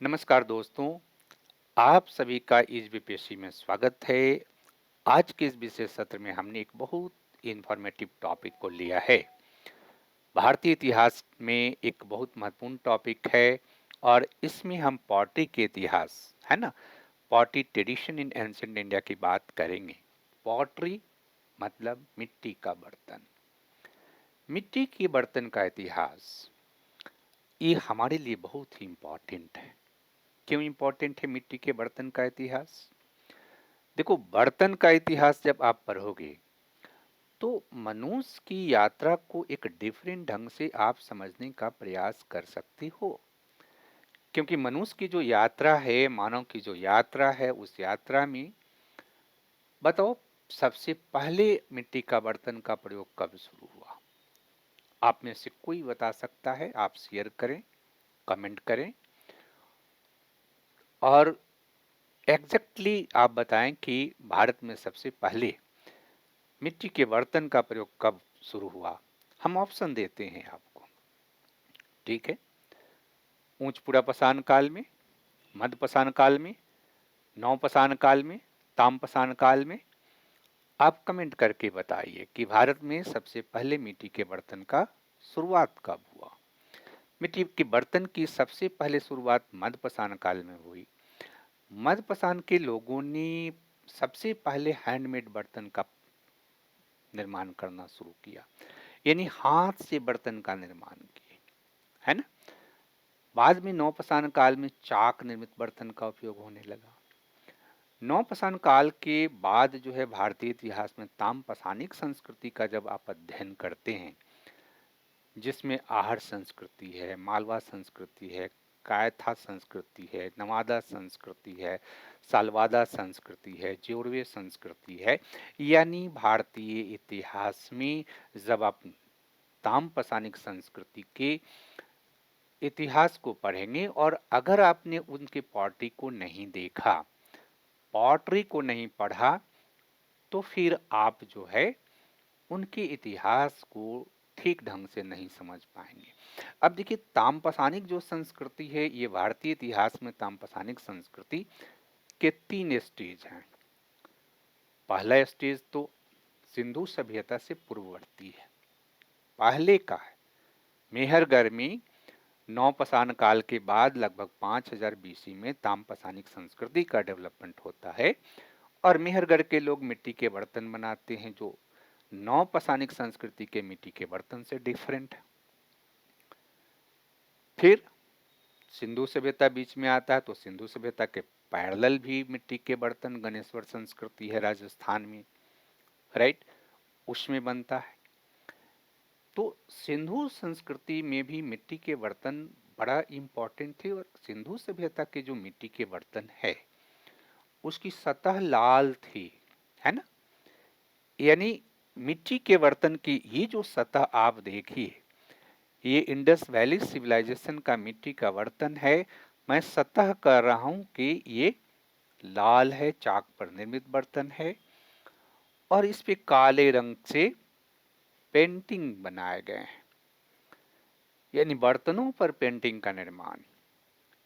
नमस्कार दोस्तों, आप सभी का इस बीपीएससी में स्वागत है। आज के इस विशेष सत्र में हमने एक बहुत इंफॉर्मेटिव टॉपिक को लिया है। भारतीय इतिहास में एक बहुत महत्वपूर्ण टॉपिक है और इसमें हम पॉटरी के इतिहास, है ना, pottery tradition in ancient India की बात करेंगे। पॉटरी मतलब मिट्टी का बर्तन। मिट्टी के बर्तन का इतिहास ये हमारे लिए बहुत ही इम्पोर्टेंट है। क्यों इम्पोर्टेंट है मिट्टी के बर्तन का इतिहास? देखो, बर्तन का इतिहास जब आप पढ़ोगे तो मनुष्य की यात्रा को एक डिफरेंट ढंग से आप समझने का प्रयास कर सकते हो। क्योंकि मनुष्य की जो यात्रा है, मानव की जो यात्रा है, उस यात्रा में बताओ, सबसे पहले मिट्टी का बर्तन का प्रयोग कब शुरू हुआ? आप में से कोई बता सकता है? आप शेयर करें, कमेंट करें और एग्जैक्टली आप बताएं कि भारत में सबसे पहले मिट्टी के बर्तन का प्रयोग कब शुरू हुआ। हम ऑप्शन देते हैं आपको, ठीक है? ऊंच पुरा पसान काल में, मध्य पसान काल में, नव पसान काल में, ताम पसान काल में। आप कमेंट करके बताइए कि भारत में सबसे पहले मिट्टी के बर्तन का शुरुआत कब हुआ। मिट्टी के बर्तन की सबसे पहले शुरुआत मध्य पसान काल में हुई। मध्य पसान के लोगों ने सबसे पहले हैंडमेड बर्तन का निर्माण करना शुरू किया, यानी हाथ से बर्तन का निर्माण किए, है ना। बाद में नौपाषाण काल में चाक निर्मित बर्तन का उपयोग होने लगा। नौपाषाण काल के बाद जो है भारतीय इतिहास में ताम्रपाषाणिक संस्कृति का जब आप अध्ययन करते हैं, जिसमें आहड़ संस्कृति है, मालवा संस्कृति है, कायथा संस्कृति है, नवादा संस्कृति है, सालवादा संस्कृति है, जोरवे संस्कृति है, यानी भारतीय इतिहास में जब आप ताम्रपाषाणिक संस्कृति के इतिहास को पढ़ेंगे और अगर आपने उनके पॉटरी को नहीं देखा, पॉटरी को नहीं पढ़ा, तो फिर आप जो है उनके इतिहास को ठीक ढंग से नहीं समझ पाएंगे। अब देखिए, ताम्रपाषाणिक जो संस्कृति है, ये भारतीय इतिहास में ताम्रपाषाणिक संस्कृति के 3 स्टेज हैं। पहला स्टेज तो सिंधु सभ्यता से पूर्ववर्ती है, पहले का है। मेहरगढ़ में नौपाषाण काल के बाद लगभग 5000 बीसी में ताम्रपाषाणिक संस्कृति का डेवलपमेंट होता है और मेहरगढ़ के लोग मिट्टी के बर्तन बनाते हैं जो नौपाषाणिक संस्कृति के मिट्टी के बर्तन से डिफरेंट है। फिर सिंधु सभ्यता बीच में आता है, तो सिंधु सभ्यता के पैरेलल भी मिट्टी के बर्तन, गणेश्वर संस्कृति है राजस्थान में, राइट, उसमें बनता है। तो सिंधु संस्कृति में भी मिट्टी के बर्तन बड़ा इम्पोर्टेंट थे और सिंधु सभ्यता के जो मिट्टी के बर्तन है उसकी सतह लाल थी, है ना। यानी मिट्टी के बर्तन की ये जो सतह आप देखिए, ये इंडस वैली सिविलाइजेशन का मिट्टी का बर्तन है। मैं सतह कर रहा हूं कि ये लाल है, चाक पर निर्मित बर्तन है और इस पे काले रंग से पेंटिंग बनाए गए हैं, यानी बर्तनों पर पेंटिंग का निर्माण।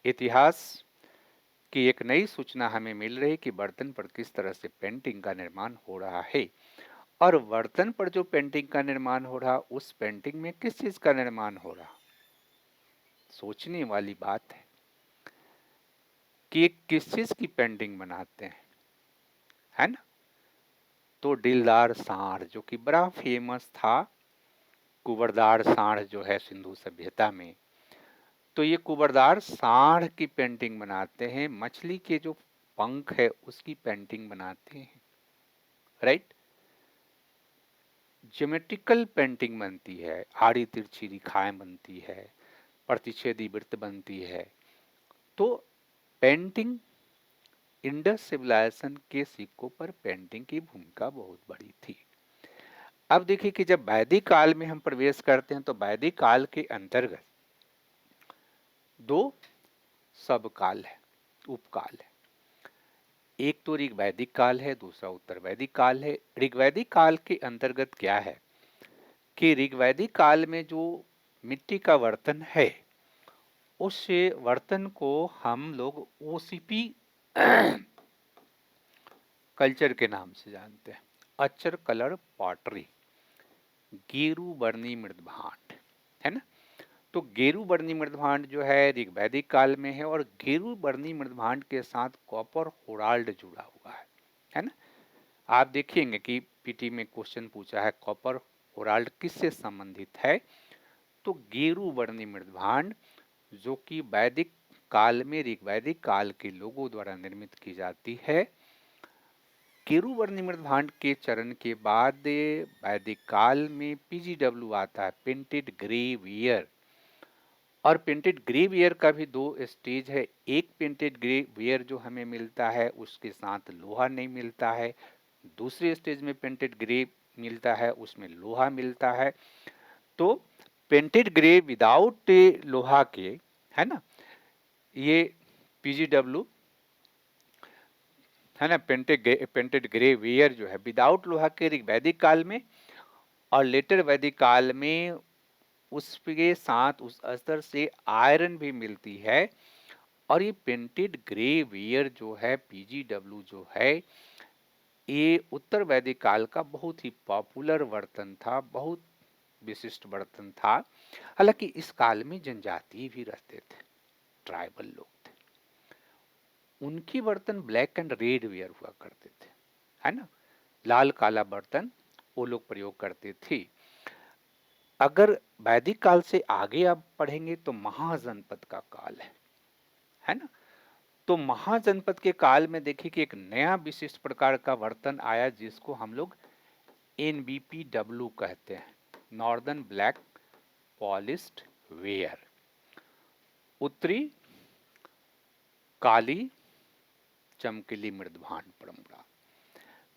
इतिहास की एक नई सूचना हमें मिल रही कि बर्तन पर किस तरह से पेंटिंग का निर्माण हो रहा है और बर्तन पर जो पेंटिंग का निर्माण हो रहा, उस पेंटिंग में किस चीज का निर्माण हो रहा। सोचने वाली बात है कि किस चीज की पेंटिंग बनाते हैं, है ना। तो दिलदार सांड जो कि बड़ा फेमस था, कुबरदार सांड जो है सिंधु सभ्यता में, तो ये कुबरदार सांड की पेंटिंग बनाते हैं। मछली के जो पंख है उसकी पेंटिंग बनाते हैं, राइट। ज्योमेट्रिकल पेंटिंग बनती है, आड़ी तिरछी रेखाएं बनती है, प्रतिच्छेदी वृत्त बनती है। तो पेंटिंग, इंडस सिविलाइजेशन के सिक्कों पर पेंटिंग की भूमिका बहुत बड़ी थी। अब देखिए कि जब वैदिक काल में हम प्रवेश करते हैं तो वैदिक काल के अंतर्गत 2 सब काल है, उपकाल है। एक तो ऋग्वैदिक काल है, दूसरा उत्तर वैदिक काल है। ऋग्वैदिक काल के अंतर्गत क्या है कि ऋग्वैदिक काल में जो मिट्टी का बर्तन है उस बर्तन को हम लोग ओसीपी कल्चर के नाम से जानते हैं। अचर कलर पॉटरी, गेरू बर्नी मृद भांड, है ना। तो गेरू बर्नी मृद भांड जो है ऋग्वैदिक काल में है, और गेरू बर्नी मृद भांड के साथ कॉपर होराल्ड जुड़ा हुआ है ना। आप देखिएंगे कि पीटी में क्वेश्चन पूछा है कॉपर होराल्ड किससे संबंधित है, तो गेरू बर्नी मृद भांड जो कि वैदिक काल में ऋग्वैदिक काल के लोगों द्वारा निर्मित की जाती है। केरुवर्णिमृत भांड के चरण के बाद वैदिक काल में पीजीडब्ल्यू आता है, पेंटेड ग्रे वियर। और पेंटेड ग्रे वियर का भी दो स्टेज है। एक पेंटेड ग्रे वियर जो हमें मिलता है उसके साथ लोहा नहीं मिलता है, दूसरे स्टेज में पेंटेड ग्रे मिलता है उसमें लोहा मिलता है। तो पेंटेड ग्रे विदाउट लोहा के, है ना, ये पीजीडब्ल्यू है ना, पेंटेड ग्रे वेयर जो है विदाउट लोहा के वैदिक काल में, और लेटर वैदिक काल में उसके साथ उस अस्तर से आयरन भी मिलती है। और ये पेंटेड ग्रे वेयर जो है पीजीडब्ल्यू जो है, ये उत्तर वैदिक काल का बहुत ही पॉपुलर बर्तन था, बहुत विशिष्ट बर्तन था। हालांकि इस काल में जनजाति भी रहते थे, ट्राइबल लोग थे, उनकी बर्तन ब्लैक एंड रेड वेयर हुआ करते थे, है ना, लाल काला बर्तन वो लोग प्रयोग करते थे। अगर वैदिक काल से आगे आप पढ़ेंगे तो महाजनपद का काल है ना। तो महाजनपद के काल में देखिए कि एक नया विशिष्ट प्रकार का बर्तन आया जिसको हम लोग एनबीपीडब्ल्यू कहते हैं, नॉर्दर्न ब्लैक पॉलिश्ड वेयर, उत्तरी काली चमकीली मृदभांड परंपरा।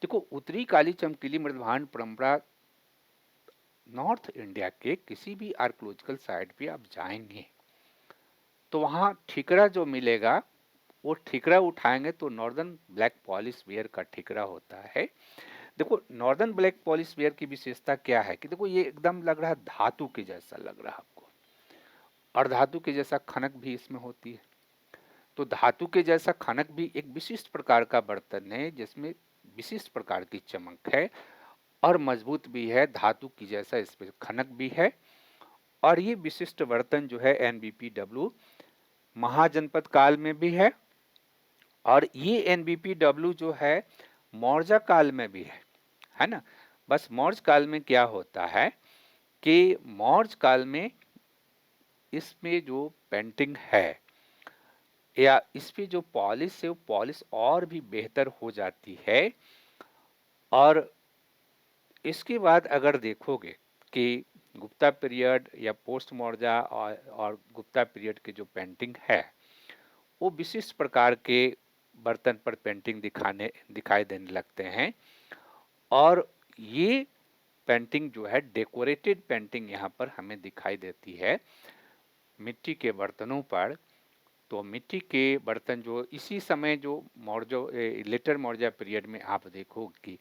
देखो उत्तरी काली चमकीली मृदभांड परंपरा, नॉर्थ इंडिया के किसी भी आर्कोलॉजिकल साइट पे आप जाएंगे तो वहाँ ठिकरा जो मिलेगा, वो ठिकरा उठाएंगे तो नॉर्दर्न ब्लैक पॉलिश वेयर का ठिकरा होता है। देखो नॉर्दर्न ब्लैक पॉलिश वेयर की विशेषता क्या है कि देखो ये एकदम लग रहा है धातु के जैसा लग रहा है आपको, और धातु के जैसा खनक भी इसमें होती है। तो धातु के जैसा खनक भी एक विशिष्ट प्रकार का बर्तन है जिसमें विशिष्ट प्रकार की चमक है, और मजबूत भी है, धातु की जैसा इसमें खनक भी है। और ये विशिष्ट बर्तन जो है एनबीपीडब्ल्यू महाजनपद काल में भी है, और ये एनबीपीडब्ल्यू जो है मौर्य काल में भी है ना। बस मौर्य काल में क्या होता है कि मौर्य काल में इसमें जो पेंटिंग है या इस पे जो पॉलिश है वो पॉलिश और भी बेहतर हो जाती है। और इसके बाद अगर देखोगे कि गुप्ता पीरियड या पोस्ट मौर्य और गुप्ता पीरियड की जो पेंटिंग है वो विशिष्ट प्रकार के बर्तन पर पेंटिंग दिखाई देने लगते हैं। और ये पेंटिंग जो है डेकोरेटेड पेंटिंग यहाँ पर हमें दिखाई देती है मिट्टी के बर्तनों पर। तो मिट्टी के बर्तन जो इसी समय जो मौर्य लेटर मौर्य पीरियड में आप देखो कि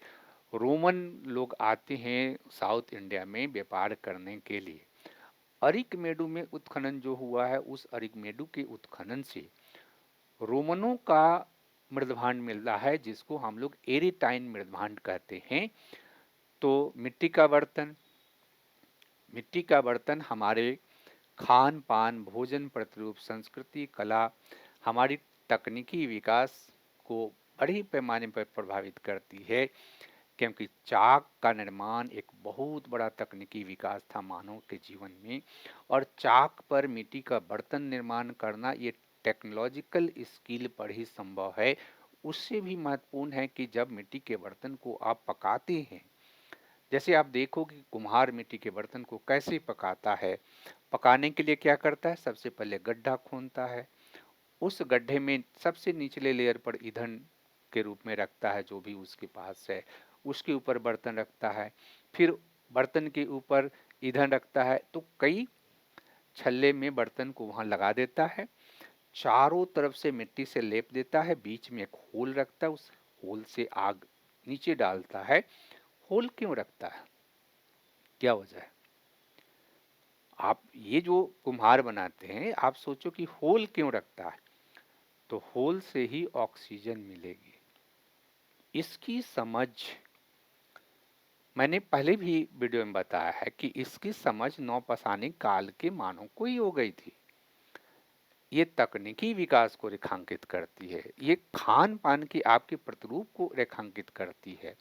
रोमन लोग आते हैं साउथ इंडिया में व्यापार करने के लिए। अरिकमेडु में उत्खनन जो हुआ है उस अरिकमेडु के उत्खनन से रोमनों का मृदभांड मिलता है जिसको हम लोग एरिटाइन मृदभांड कहते हैं। तो मिट्टी का बर्तन हमारे खान पान भोजन प्रतिरूप संस्कृति कला हमारी तकनीकी विकास को बड़ी पैमाने पर प्रभावित करती है, क्योंकि चाक का निर्माण एक बहुत बड़ा तकनीकी विकास था मानव के जीवन में। और चाक पर मिट्टी का बर्तन निर्माण करना ये टेक्नोलॉजिकल स्किल पर ही संभव है। उससे भी महत्वपूर्ण है कि जब मिट्टी के बर्तन को आप पकाते हैं, जैसे आप देखो कि कुम्हार मिट्टी के बर्तन को कैसे पकाता है। पकाने के लिए क्या करता है, सबसे पहले गड्ढा खोदता है, उस गड्ढे में सबसे निचले लेयर पर ईंधन के रूप में रखता है जो भी उसके पास है, उसके ऊपर बर्तन रखता है, फिर बर्तन के ऊपर ईंधन रखता है, तो कई छल्ले में बर्तन को वहाँ लगा देता है, चारों तरफ से मिट्टी से लेप देता है, बीच में एक होल रखता है, उस होल से आग नीचे डालता है। होल क्यों रखता है, क्या वजह है, आप ये जो कुम्हार बनाते हैं, आप सोचो कि होल क्यों रखता है? तो होल से ही ऑक्सीजन मिलेगी। इसकी समझ मैंने पहले भी वीडियो में बताया है कि इसकी समझ नौपाषाणिक काल के मानव को ही हो गई थी। ये तकनीकी विकास को रेखांकित करती है, ये खान पान की आपके प्रतिरूप को रेखांकित करती है,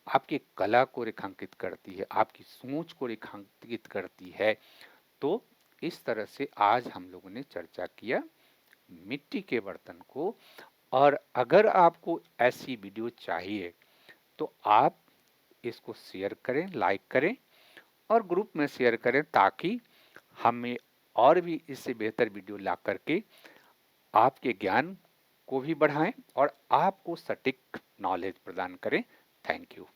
आपकी कला को रेखांकित करती है, आपकी सोच को रेखांकित करती है। तो इस तरह से आज हम लोगों ने चर्चा किया मिट्टी के बर्तन को। और अगर आपको ऐसी वीडियो चाहिए तो आप इसको शेयर करें, लाइक करें और ग्रुप में शेयर करें, ताकि हमें और भी इससे बेहतर वीडियो ला करके आपके ज्ञान को भी बढ़ाएं और आपको सटीक नॉलेज प्रदान करें। Thank you.